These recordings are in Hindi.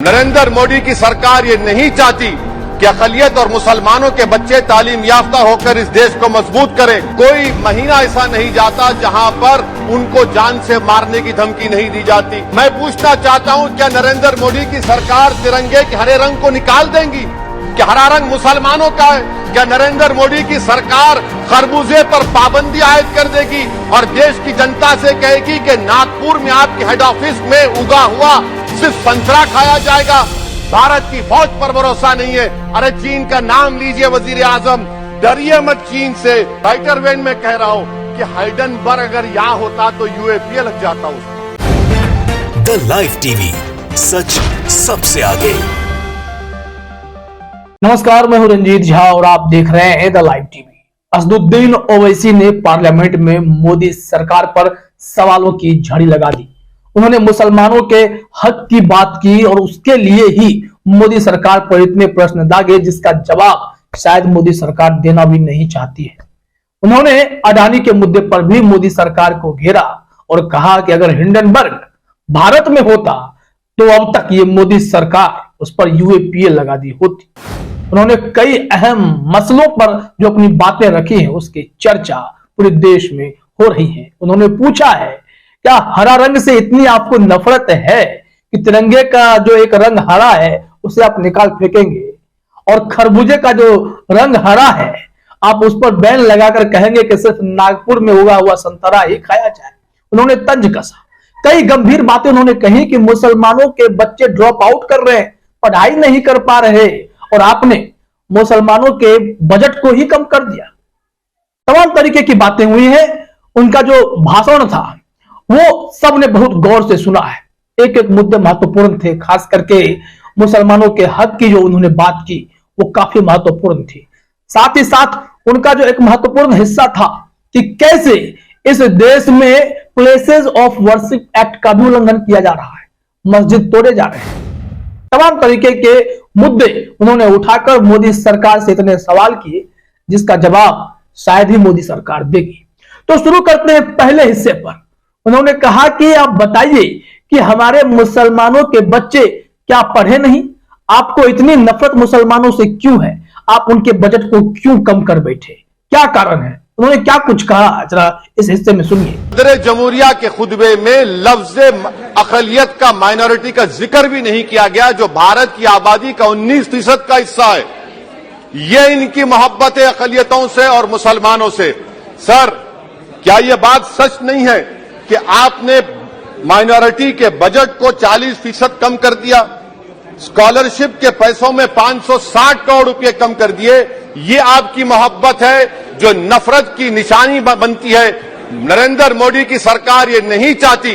नरेंद्र मोदी की सरकार ये नहीं चाहती कि अक़लियत और मुसलमानों के बच्चे तालीम याफ्ता होकर इस देश को मजबूत करें। कोई महीना ऐसा नहीं जाता जहां पर उनको जान से मारने की धमकी नहीं दी जाती। मैं पूछना चाहता हूं, क्या नरेंद्र मोदी की सरकार तिरंगे के हरे रंग को निकाल देंगी? क्या हरा रंग मुसलमानों का है? क्या नरेंद्र मोदी की सरकार खरबूजे पर पाबंदी आयद कर देगी और देश की जनता से कहेगी कि नागपुर में आपके हेड ऑफिस में उगा हुआ सिर्फ संतरा खाया जाएगा? भारत की फौज पर भरोसा नहीं है। अरे चीन का नाम लीजिए वजीर आजम, डरिए मत चीन से। राइटर वेन में कह रहा हूं कि हाइडेनबर्ग अगर यहाँ होता तो यूएपीए लग जाता उसको। द लाइव टीवी, सच सबसे आगे। नमस्कार, मैं हूं रंजीत झा और आप देख रहे हैं the live TV. Asaduddin Owaisi ने पार्लियामेंट में मोदी सरकार पर सवालों की झड़ी लगा दी। उन्होंने मुसलमानों के हक की बात की और उसके लिए ही मोदी सरकार पर इतने प्रश्न दागे जिसका जवाब शायद मोदी सरकार देना भी नहीं चाहती है। उन्होंने अडानी के मुद्दे पर भी मोदी सरकार को घेरा और कहा कि अगर हिंडनबर्ग भारत में होता तो अब तक ये मोदी सरकार उस पर यूएपीए लगा दी होती। उन्होंने कई अहम मसलों पर जो अपनी बातें रखी हैं उसकी चर्चा पूरे देश में हो रही है। उन्होंने पूछा है, क्या हरा रंग से इतनी आपको नफरत है कि तिरंगे का जो एक रंग हरा है उसे आप निकाल फेंकेंगे और खरबूजे का जो रंग हरा है आप उस पर बैन लगाकर कहेंगे कि सिर्फ नागपुर में उगा हुआ संतरा ही खाया जाए? उन्होंने तंज कसा। कई गंभीर बातें उन्होंने कही कि मुसलमानों के बच्चे ड्रॉप आउट कर रहे हैं, पढ़ाई नहीं कर पा रहे और आपने मुसलमानों के बजट को ही कम कर दिया। तमाम तरीके की बातें हुई हैं। उनका जो भाषण था वो सबने बहुत गौर से सुना है। एक एक मुद्दे महत्वपूर्ण थे, खास करके मुसलमानों के हक की जो उन्होंने बात की वो काफी महत्वपूर्ण थी। साथ ही साथ उनका जो एक महत्वपूर्ण हिस्सा था कि कैसे इस देश में प्लेसेस ऑफ वर्शिप एक्ट का भी उल्लंघन किया जा रहा है, मस्जिद तोड़े जा रहे हैं। तमाम तरीके के मुद्दे उन्होंने उठाकर मोदी सरकार से इतने सवाल किए जिसका जवाब शायद ही मोदी सरकार देगी। तो शुरू करते हैं पहले हिस्से पर। उन्होंने कहा कि आप बताइए कि हमारे मुसलमानों के बच्चे क्या पढ़े नहीं? आपको इतनी नफरत मुसलमानों से क्यों है? आप उनके बजट को क्यों कम कर बैठे? क्या कारण है? उन्होंने क्या कुछ कहा, जरा इस हिस्से में सुनिए। सदर जमहूरिया के खुतबे में लफ्ज अक़लियत का, माइनॉरिटी का जिक्र भी नहीं किया गया, जो भारत की आबादी का 19% का हिस्सा है। ये इनकी मोहब्बत है अक़लियतों से और मुसलमानों से। सर, क्या यह बात सच नहीं है कि आपने माइनॉरिटी के बजट को 40% कम कर दिया? स्कॉलरशिप के पैसों में 560 करोड़ रुपए कम कर दिए। ये आपकी मोहब्बत है जो नफरत की निशानी बनती है। नरेंद्र मोदी की सरकार ये नहीं चाहती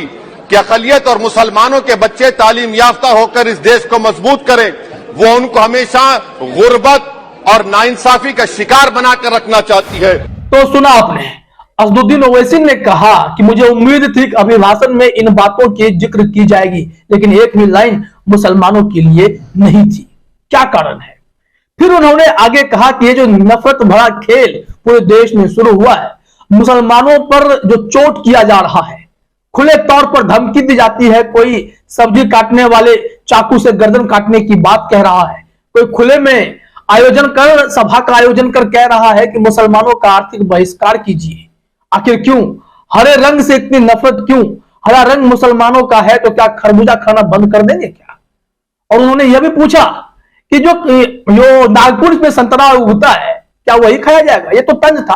कि अक़लियत और मुसलमानों के बच्चे तालीम याफ्ता होकर इस देश को मजबूत करें। वो उनको हमेशा गुर्बत और नाइंसाफी का शिकार बनाकर रखना चाहती है। तो सुना आपने, असदुद्दीन ओवैसी ने कहा कि मुझे उम्मीद थी कि अभिभाषण में इन बातों की जिक्र की जाएगी, लेकिन एक भी लाइन मुसलमानों के लिए नहीं थी। क्या कारण है? फिर उन्होंने आगे कहा कि ये जो नफरत भरा खेल पूरे देश में शुरू हुआ है, मुसलमानों पर जो चोट किया जा रहा है, खुले तौर पर धमकी दी जाती है। कोई सब्जी काटने वाले चाकू से गर्दन काटने की बात कह रहा है, कोई खुले में आयोजन कर, सभा का आयोजन कर कह रहा है कि मुसलमानों का आर्थिक बहिष्कार कीजिए। आखिर क्यों? हरे रंग से इतनी नफरत क्यों? हरा रंग मुसलमानों का है तो क्या खरबूजा खाना बंद कर देंगे क्या? और उन्होंने यह भी पूछा कि जो नागपुर में संतरा उगता है क्या वही खाया जाएगा? ये तो तंज था।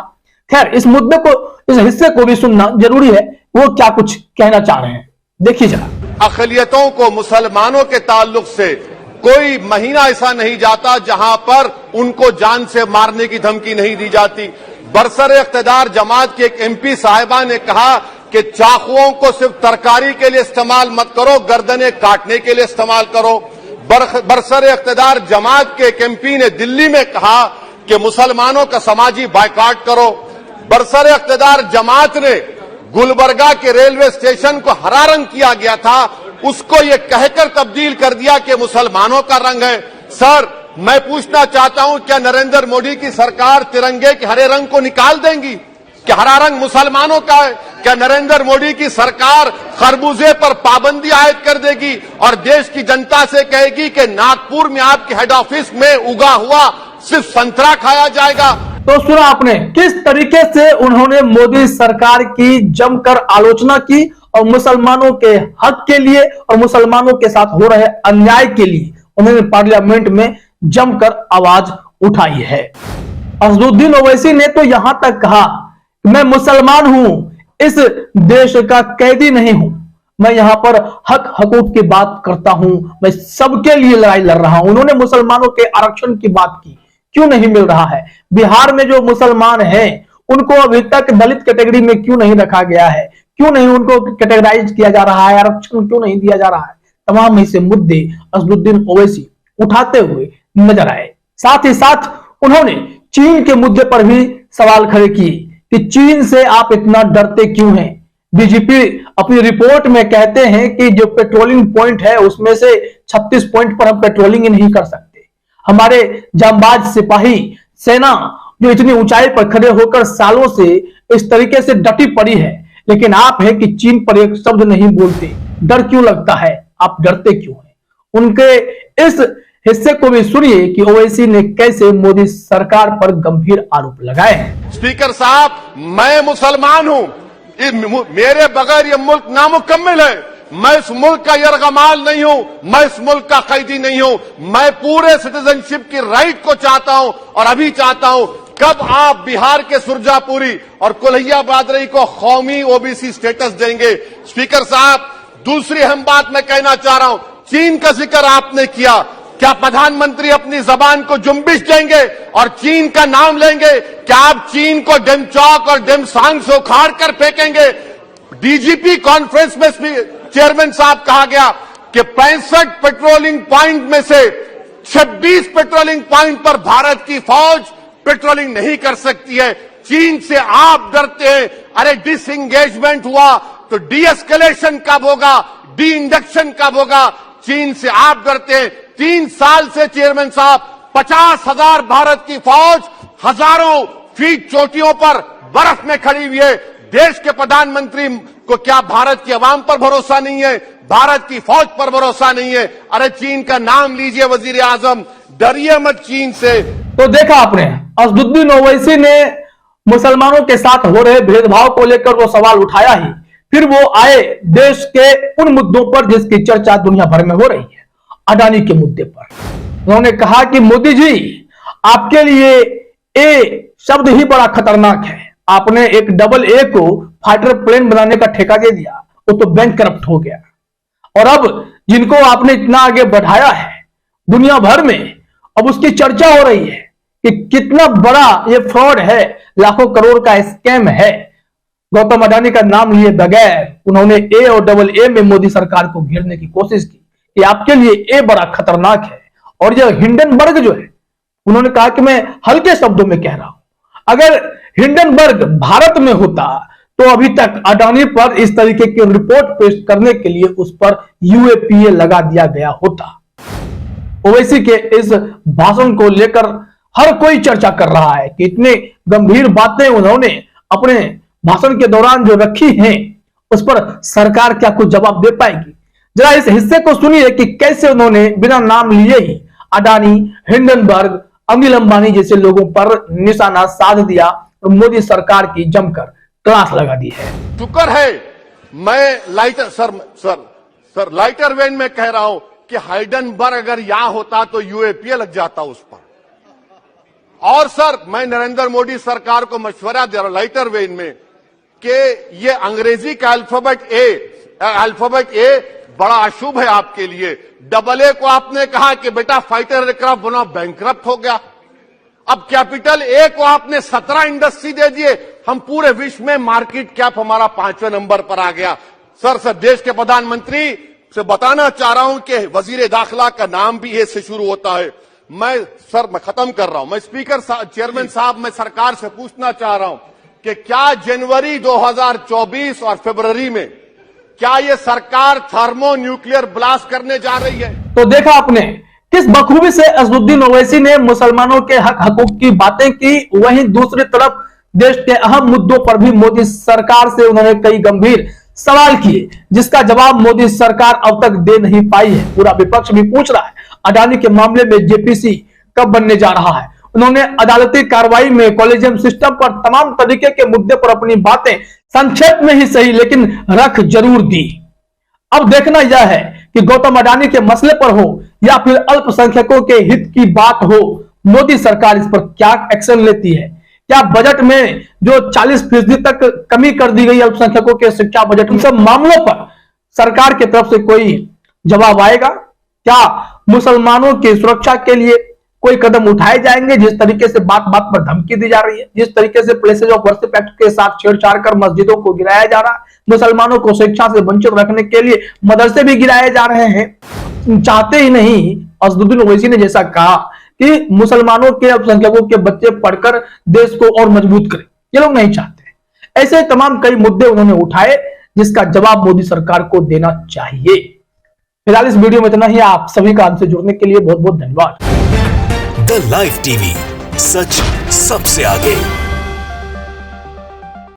खैर, इस मुद्दे को, इस हिस्से को भी सुनना जरूरी है। वो क्या कुछ कहना चाह रहे हैं, देखिए जरा। अक़लियतों को मुसलमानों के ताल्लुक से कोई महीना ऐसा नहीं जाता जहां पर उनको जान से मारने की धमकी नहीं दी जाती। बरसरे इख्तिदार जमात के एक एमपी साहिबा ने कहा कि चाकुओं को सिर्फ तरकारी के लिए इस्तेमाल मत करो, गर्दनें काटने के लिए इस्तेमाल करो। बरसरे इख्तिदार जमात के एक एमपी ने दिल्ली में कहा कि मुसलमानों का समाजी बायकॉट करो। बरसरे इख्तिदार जमात ने गुलबर्गा के रेलवे स्टेशन को हरा रंग किया गया था, उसको ये कहकर तब्दील कर दिया कि मुसलमानों का रंग है। सर, मैं पूछना चाहता हूं, क्या नरेंद्र मोदी की सरकार तिरंगे के हरे रंग को निकाल देंगी? क्या हरा रंग मुसलमानों का है? क्या नरेंद्र मोदी की सरकार खरबूजे पर पाबंदी आयद कर देगी और देश की जनता से कहेगी कि नागपुर में आपके हेड ऑफिस में उगा हुआ सिर्फ संतरा खाया जाएगा? तो सुना आपने किस तरीके से उन्होंने मोदी सरकार की जमकर आलोचना की और मुसलमानों के हक के लिए और मुसलमानों के साथ हो रहे अन्याय के लिए उन्होंने पार्लियामेंट में जमकर आवाज उठाई है। असदुद्दीन ओवैसी ने तो यहां तक कहा कि मैं मुसलमान हूं, इस देश का कैदी नहीं हूं, मैं यहां पर हक हकूक की बात करता हूं, मैं सबके लिए लड़ाई लड़ रहा हूं। उन्होंने मुसलमानों के आरक्षण की बात की, क्यों नहीं मिल रहा है? बिहार में जो मुसलमान हैं उनको अभी तक दलित कैटेगरी में क्यों नहीं रखा गया है? क्यों नहीं उनको कैटेगराइज किया जा रहा है? आरक्षण क्यों नहीं दिया जा रहा है? तमाम ऐसे मुद्दे असदुद्दीन ओवैसी उठाते हुए नजर आए। साथ ही साथ उन्होंने चीन के मुद्दे पर भी सवाल खड़े किए कि चीन से आप इतना डरते क्यों हैं? डीजीपी अपनी रिपोर्ट में कहते हैं कि जो पेट्रोलिंग पॉइंट है उसमें से 36 पॉइंट पर हम पेट्रोलिंग ही नहीं कर सकते। हमारे जांबाज सिपाही सेना जो इतनी ऊंचाई पर खड़े होकर सालों से इस तरीके से डटी पड़ी है, लेकिन आप है कि चीन पर एक शब्द नहीं बोलते। डर क्यों लगता है? आप डरते क्यों हैं? उनके इस हिस्से को भी सुनिए कि ओवैसी ने कैसे मोदी सरकार पर गंभीर आरोप लगाए हैं। स्पीकर साहब, मैं मुसलमान हूं, मेरे बगैर ये मुल्क नामुकम्मल है। मैं इस मुल्क का यरगमाल नहीं हूं, मैं इस मुल्क का कैदी नहीं हूं। मैं पूरे सिटीजनशिप की राइट को चाहता हूं और अभी चाहता हूं। कब आप बिहार के सुरजापुरी और कुल्हिया बादरी को कौमी ओबीसी स्टेटस देंगे? स्पीकर साहब, दूसरी अहम बात मैं कहना चाह रहा हूं, चीन का जिक्र आपने किया। क्या प्रधानमंत्री अपनी जबान को जुम्बिश देंगे और चीन का नाम लेंगे? क्या आप चीन को डेमचौक और डेमसांग से उखाड़ कर फेंकेंगे? डीजीपी कॉन्फ्रेंस में चेयरमैन साहब कहा गया कि 65 पेट्रोलिंग पॉइंट में से 26 पेट्रोलिंग पॉइंट पर भारत की फौज पेट्रोलिंग नहीं कर सकती है। चीन से आप डरते हैं। अरे डिसएंगेजमेंट हुआ तो डी एस्केलेशन कब होगा? डी इंडक्शन कब होगा? चीन से आप डरते हैं। 3 साल से चेयरमैन साहब 50,000 भारत की फौज हजारों फीट चोटियों पर बर्फ में खड़ी हुई है। देश के प्रधानमंत्री को क्या भारत की आवाम पर भरोसा नहीं है? भारत की फौज पर भरोसा नहीं है? अरे चीन का नाम लीजिए वजीर आजम, डरिए मत चीन से। तो देखा आपने, असदुद्दीन ओवैसी ने मुसलमानों के साथ हो रहे भेदभाव को लेकर वो सवाल उठाया ही, फिर वो आए देश के उन मुद्दों पर जिसकी चर्चा दुनिया भर में हो रही है, अडानी के मुद्दे पर। उन्होंने कहा कि मोदी जी, आपके लिए ए शब्द ही बड़ा खतरनाक है। आपने एक डबल ए को फाइटर प्लेन बनाने का ठेका दे दिया, वो तो बैंकरप्ट हो गया। और अब जिनको आपने इतना आगे बढ़ाया है दुनिया भर में, अब उसकी चर्चा हो रही है कि कितना बड़ा ये फ्रॉड है, लाखों करोड़ का स्कैम है। गौतम अडानी का नाम लिए बगैर उन्होंने ए और डबल ए में मोदी सरकार को घेरने की कोशिश की कि आपके लिए ए बड़ा खतरनाक है। और यह हिंडनबर्ग जो है, उन्होंने कहा कि मैं हल्के शब्दों में कह रहा हूं, अगर हिंडनबर्ग भारत में होता तो अभी तक अडानी पर इस तरीके की रिपोर्ट पेश करने के लिए उस पर यूएपीए लगा दिया गया होता। ओवैसी के इस भाषण को लेकर हर कोई चर्चा कर रहा है कि इतनी गंभीर बातें उन्होंने अपने भाषण के दौरान जो रखी हैं, उस पर सरकार क्या कुछ जवाब दे पाएगी? जरा इस हिस्से को सुनिए कि कैसे उन्होंने बिना नाम लिए ही अडानी, हिंडनबर्ग, अनिल अंबानी जैसे लोगों पर निशाना साध दिया और मोदी सरकार की जमकर क्लास लगा दी है। शुक्र है मैं लाइटर लाइटर वेन में कह रहा हूं कि हाइडनबर्ग अगर यहां होता तो यूएपीए लग जाता उस पर। और सर, मैं नरेंद्र मोदी सरकार को मशवरा दे रहा हूं लाइटर वेन में कि ये अंग्रेजी का अल्फाबेट ए बड़ा अशुभ है आपके लिए। डबल ए को आपने कहा कि बेटा फाइटर एयरक्राफ्ट बना, बैंकरप्ट हो गया। अब कैपिटल ए को आपने 17 इंडस्ट्री दे दिए, हम पूरे विश्व में मार्केट कैप हमारा 5वें नंबर पर आ गया। सर, देश के प्रधानमंत्री से बताना चाह रहा हूं कि वजीर दाखिला का नाम भी ए से शुरू होता है। मैं खत्म कर रहा हूं। मैं चेयरमैन साहब, मैं सरकार से पूछना चाह रहा हूं कि क्या जनवरी 2024 और फरवरी में क्या ये सरकार थर्मो न्यूक्लियर ब्लास्ट करने जा रही है? तो देखा आपने किस बखूबी से असदुद्दीन ओवैसी ने मुसलमानों के हक हकूक की बातें की, वहीं दूसरी तरफ देश के अहम मुद्दों पर भी मोदी सरकार से उन्होंने कई गंभीर सवाल किए, जिसका जवाब मोदी सरकार अब तक दे नहीं पाई है। पूरा विपक्ष भी पूछ रहा है अडानी के मामले में जेपीसी कब बनने जा रहा है। उन्होंने अदालती कार्रवाई में कॉलेजियम सिस्टम पर तमाम तरीके के मुद्दे पर अपनी बातें संक्षेप में ही सही लेकिन रख जरूर दी। अब देखना यह है कि गौतम अडानी के मसले पर हो या फिर अल्पसंख्यकों के हित की बात हो, मोदी सरकार इस पर क्या एक्शन लेती है। क्या बजट में जो 40% तक कमी कर दी गई अल्पसंख्यकों के शिक्षा बजट, उन सब मामलों पर सरकार की तरफ से कोई जवाब आएगा? क्या मुसलमानों की सुरक्षा के लिए कोई कदम उठाए जाएंगे? जिस तरीके से बात बात पर धमकी दी जा रही है, जिस तरीके से प्लेसेज ऑफ वर्शिप एक्ट के साथ छेड़छाड़ कर मस्जिदों को गिराया जा रहा है, मुसलमानों को शिक्षा से वंचित रखने के लिए मदरसे भी गिराए जा रहे हैं। चाहते ही नहीं, असदुद्दीन ओवैसी ने जैसा कहा कि मुसलमानों के अल्पसंख्यकों के बच्चे पढ़कर देश को और मजबूत करें, ये लोग नहीं चाहते। ऐसे तमाम कई मुद्दे उन्होंने उठाए जिसका जवाब मोदी सरकार को देना चाहिए। फिलहाल इस वीडियो में इतना ही। आप सभी का हमसे जुड़ने के लिए बहुत बहुत धन्यवाद। द लाइव टीवी, सच सबसे आगे।